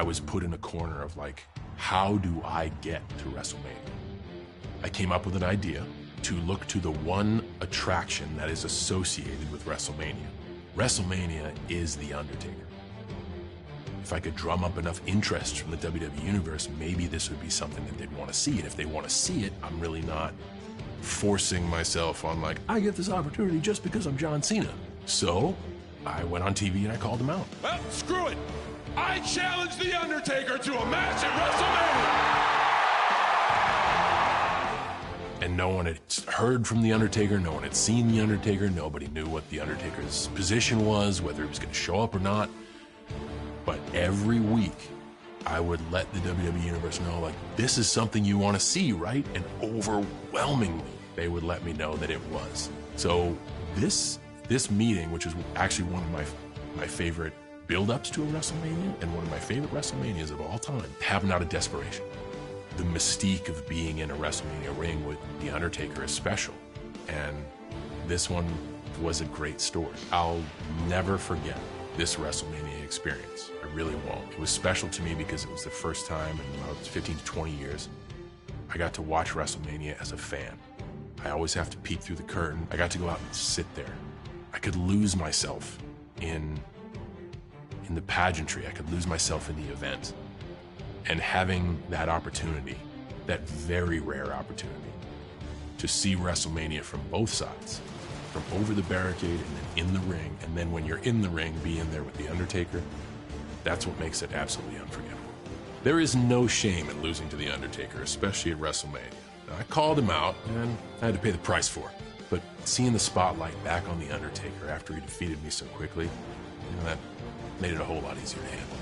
I was put in a corner of like, how do I get to WrestleMania? I came up with an idea to look to the one attraction that is associated with WrestleMania. WrestleMania is The Undertaker. If I could drum up enough interest from the WWE Universe, maybe this would be something that they'd want to see. And if they want to see it, I'm really not forcing myself on like, I get this opportunity just because I'm John Cena. So I went on TV and I called him out. Well, screw it. I challenge The Undertaker to a match at WrestleMania. And no one had heard from The Undertaker, no one had seen The Undertaker, nobody knew what The Undertaker's position was, whether he was going to show up or not. But every week, I would let the WWE Universe know, like, this is something you want to see, right? And overwhelmingly, they would let me know that it was. So this meeting, which is actually one of my favorite build-ups to a WrestleMania and one of my favorite WrestleManias of all time, happened out of desperation. The mystique of being in a WrestleMania ring with The Undertaker is special. And this one was a great story. I'll never forget this WrestleMania experience. I really won't. It was special to me because it was the first time in about 15 to 20 years I got to watch WrestleMania as a fan. I always have to peek through the curtain. I got to go out and sit there. I could lose myself in the pageantry. I could lose myself in the event. And having that opportunity, that very rare opportunity, to see WrestleMania from both sides, from over the barricade and then in the ring, and then when you're in the ring, be in there with The Undertaker, that's what makes it absolutely unforgettable. There is no shame in losing to The Undertaker, especially at WrestleMania. Now, I called him out, and I had to pay the price for it. But seeing the spotlight back on The Undertaker after he defeated me so quickly, that made it a whole lot easier to handle.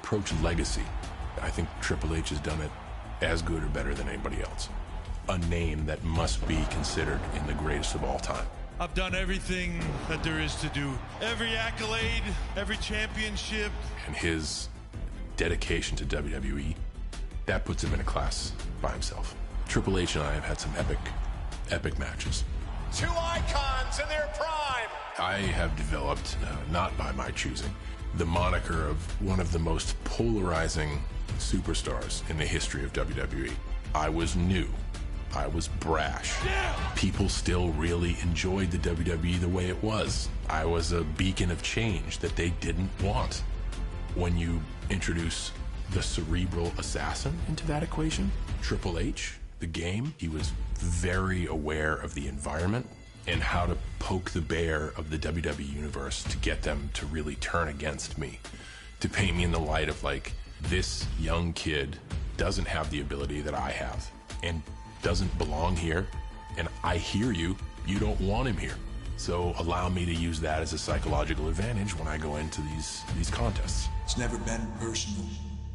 approach legacy, I think Triple H has done it as good or better than anybody else. A name that must be considered in the greatest of all time. I've done everything that there is to do. Every accolade, every championship. And his dedication to WWE, that puts him in a class by himself. Triple H and I have had some epic matches. Two icons in their prime. I have developed, not by my choosing, the moniker of one of the most polarizing superstars in the history of WWE. I was new. I was brash. Yeah. People still really enjoyed the WWE the way it was. I was a beacon of change that they didn't want. When you introduce the cerebral assassin into that equation, Triple H, the game, he was very aware of the environment and how to poke the bear of the WWE universe to get them to really turn against me, to paint me in the light of like, this young kid doesn't have the ability that I have and doesn't belong here, and I hear you, you don't want him here. So allow me to use that as a psychological advantage when I go into these contests. It's never been personal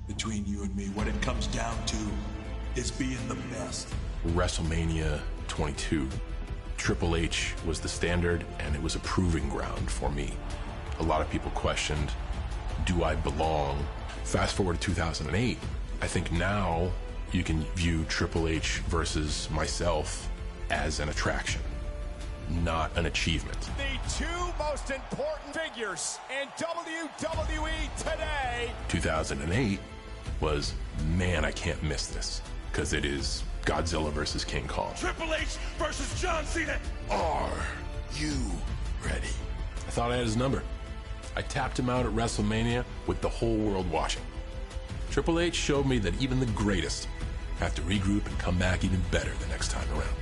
between you and me. What it comes down to is being the best. WrestleMania 22, Triple H was the standard, and it was a proving ground for me. A lot of people questioned, do I belong? Fast forward to 2008, I think now you can view Triple H versus myself as an attraction, not an achievement. The two most important figures in WWE today. 2008 was, man, I can't miss this, because it is Godzilla versus King Kong. Triple H versus John Cena. Are you ready? I thought I had his number. I tapped him out at WrestleMania with the whole world watching. Triple H showed me that even the greatest have to regroup and come back even better the next time around.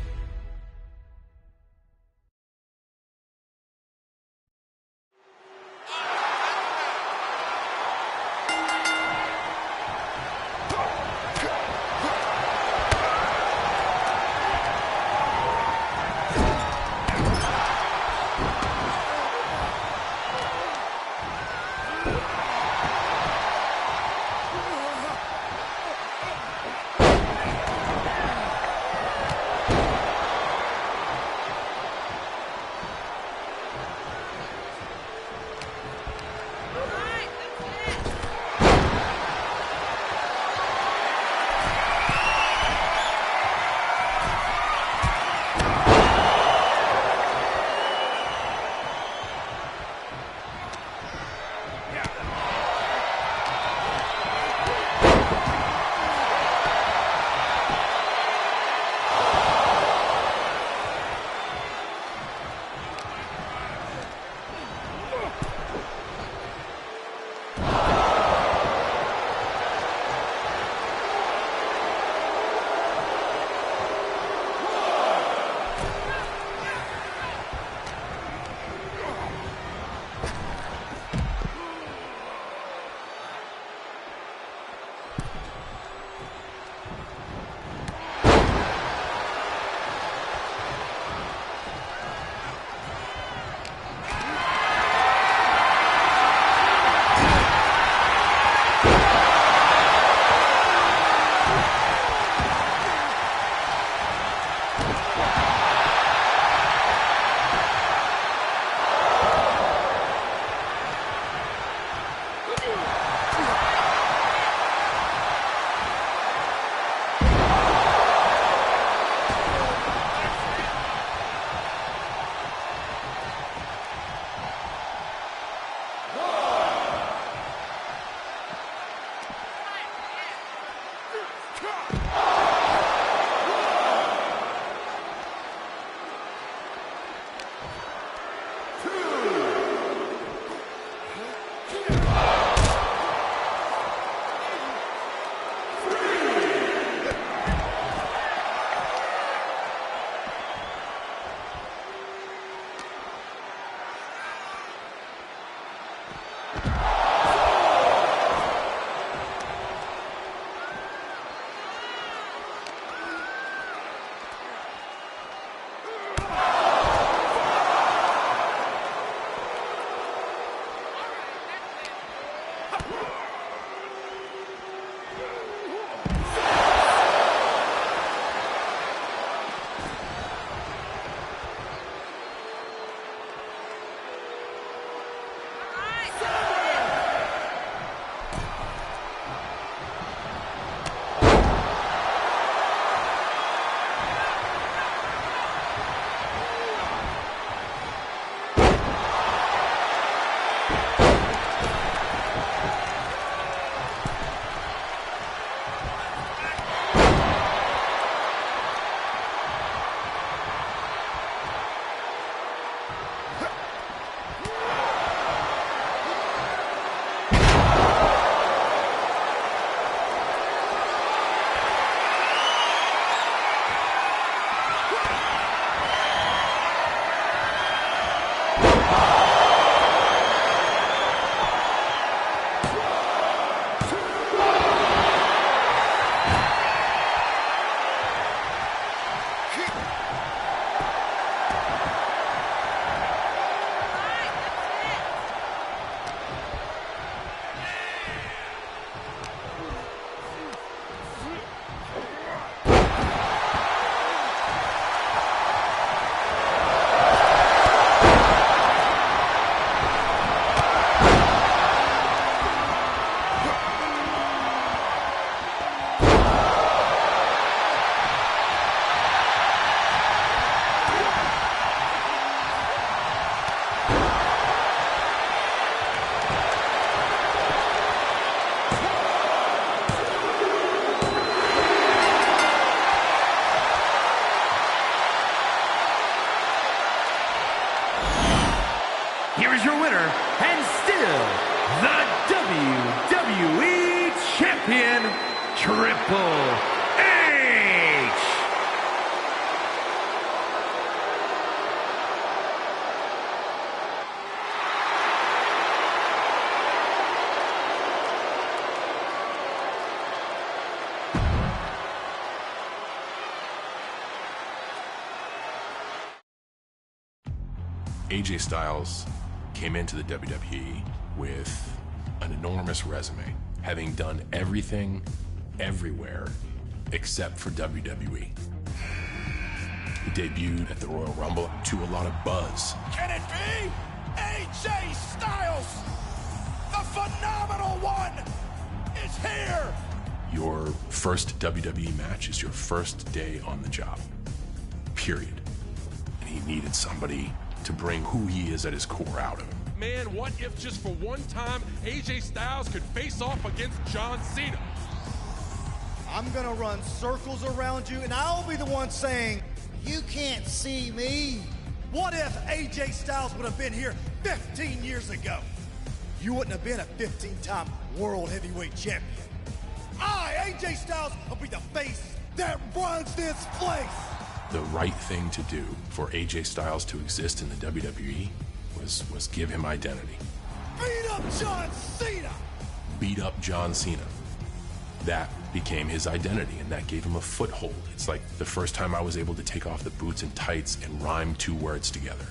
here is your winner, and still the WWE Champion, Triple H! AJ Styles came into the WWE with an enormous resume, having done everything, everywhere, except for WWE. He debuted at the Royal Rumble to a lot of buzz. Can it be? AJ Styles, the phenomenal one, is here! Your first WWE match is your first day on the job, period. And he needed somebody to bring who he is at his core out of him. Man, what if just for one time AJ Styles could face off against John Cena? I'm gonna run circles around you, and I'll be the one saying, you can't see me. What if AJ Styles would have been here 15 years ago? You wouldn't have been a 15-time World Heavyweight Champion. AJ Styles, will be the face that runs this place. The right thing to do for AJ Styles to exist in the WWE was give him identity. Beat up John Cena! Beat up John Cena. That became his identity, and that gave him a foothold. It's like the first time I was able to take off the boots and tights and rhyme 2 words together.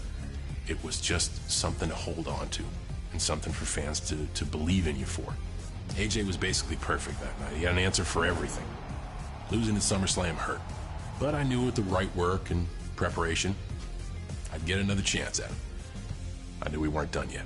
It was just something to hold on to, and something for fans to believe in you for. AJ was basically perfect that night. He had an answer for everything. Losing at SummerSlam hurt, but I knew with the right work and preparation, I'd get another chance at him. I knew we weren't done yet.